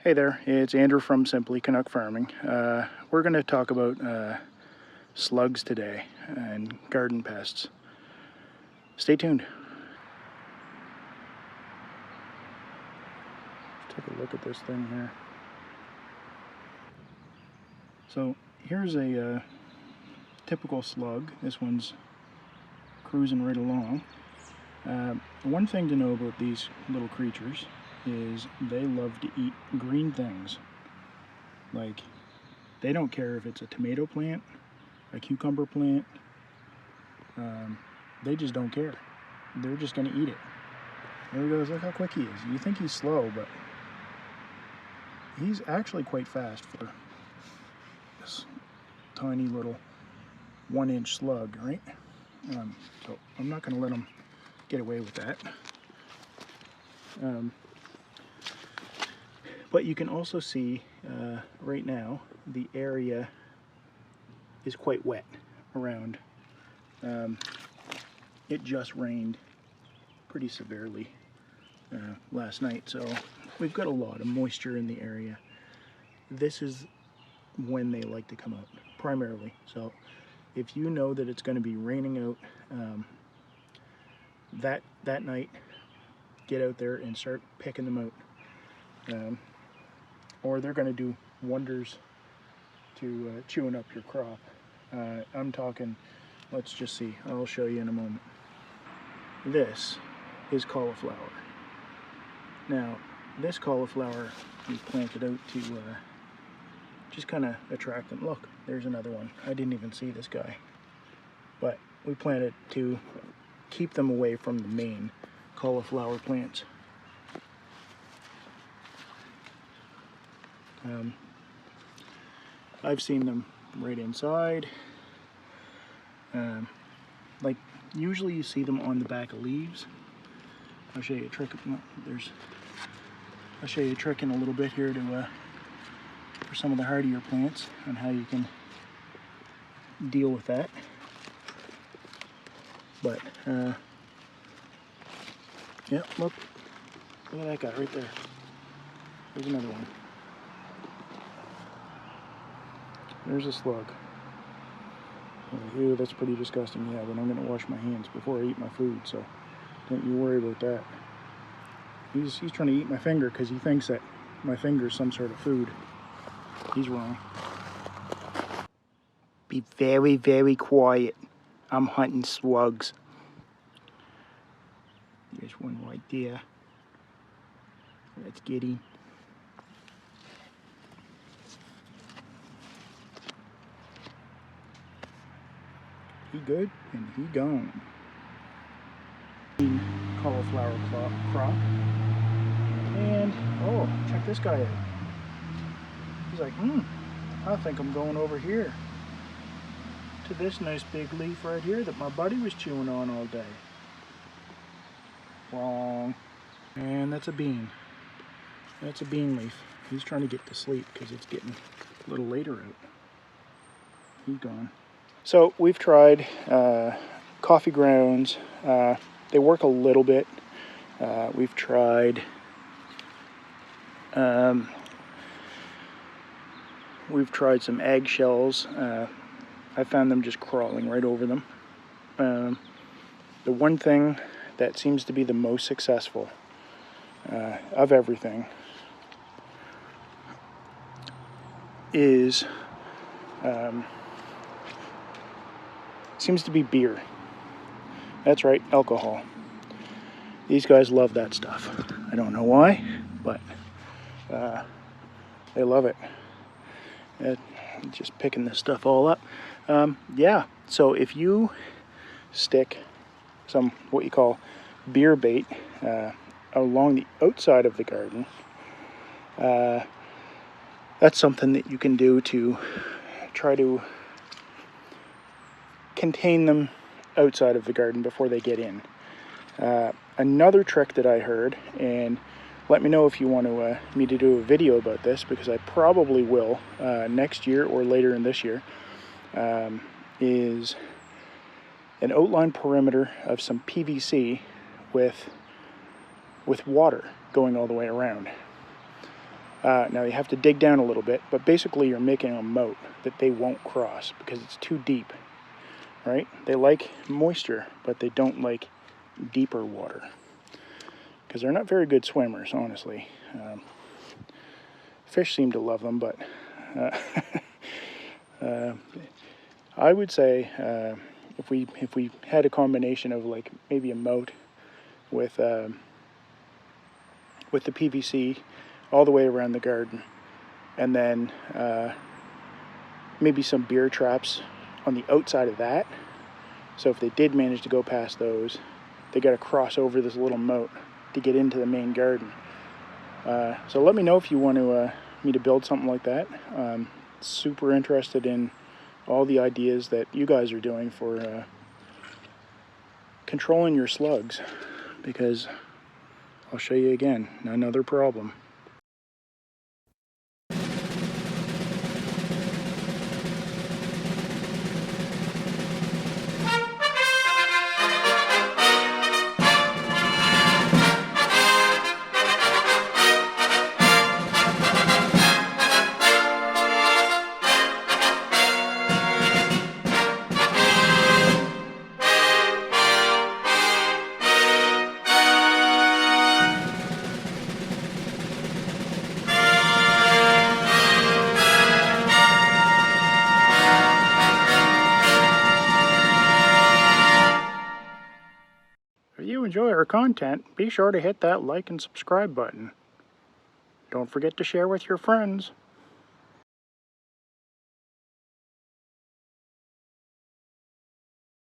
Hey there, it's Andrew from Simply Canuck Farming. We're going to talk about slugs today and garden pests. Stay tuned. Let's take a look at this thing here. So here's a typical slug. This one's cruising right along. One thing to know about these little creatures is they love to eat green things. Like, they don't care if it's a tomato plant, a cucumber plant, they just don't care. They're just going to eat it. There he goes, look how quick he is. You think he's slow, but he's actually quite fast for this tiny little 1-inch slug, right? So I'm not going to let him get away with that. But you can also see right now the area is quite wet around. It just rained pretty severely last night, so we've got a lot of moisture in the area. This is when they like to come out, primarily. So if you know that it's going to be raining out that night, get out there and start picking them out. Or they're going to do wonders to chewing up your crop. I'm talking, let's just see, I'll show you in a moment. This is cauliflower. Now, this cauliflower we planted out to just kind of attract them. Look, there's another one. I didn't even see this guy. But we planted to keep them away from the main cauliflower plants. I've seen them right inside. Like, usually you see them on the back of leaves. I'll show you a trick. I'll show you a trick in a little bit here to for some of the hardier plants on how you can deal with that. But yeah, look at that guy right there. There's another one. There's a slug. Ew, that's pretty disgusting. Yeah, but I'm going to wash my hands before I eat my food, so don't you worry about that. He's trying to eat my finger because he thinks that my finger is some sort of food. He's wrong. Be very, very quiet. I'm hunting slugs. There's one right there. Let's get him. He good and he gone. Cauliflower crop. And oh, check this guy out. He's like, I think I'm going over here to this nice big leaf right here that my buddy was chewing on all day. Wrong. And that's a bean. That's a bean leaf. He's trying to get to sleep because it's getting a little later out. He's gone. So we've tried coffee grounds. They work a little bit. We've tried some eggshells. I found them just crawling right over them. The one thing that seems to be the most successful of everything is seems to be beer. That's right, alcohol. These guys love that stuff. I don't know why, but they love it. Just picking this stuff all up. Yeah, so if you stick some what you call beer bait along the outside of the garden, that's something that you can do to try to contain them outside of the garden before they get in. Another trick that I heard, and let me know if you want me to do a video about this, because I probably will next year or later in this year, is an outline perimeter of some PVC with water going all the way around. Now you have to dig down a little bit, but basically you're making a moat that they won't cross because it's too deep, right? They like moisture, but they don't like deeper water because they're not very good swimmers, honestly. Fish seem to love them, but I would say if we had a combination of like maybe a moat with the PVC all the way around the garden, and then maybe some beer traps on the outside of that. So if they did manage to go past those, they got to cross over this little moat to get into the main garden. So let me know if you want me to build something like that. Super interested in all the ideas that you guys are doing for controlling your slugs, because I'll show you again, another problem. If you enjoy our content, be sure to hit that like and subscribe button. Don't forget to share with your friends.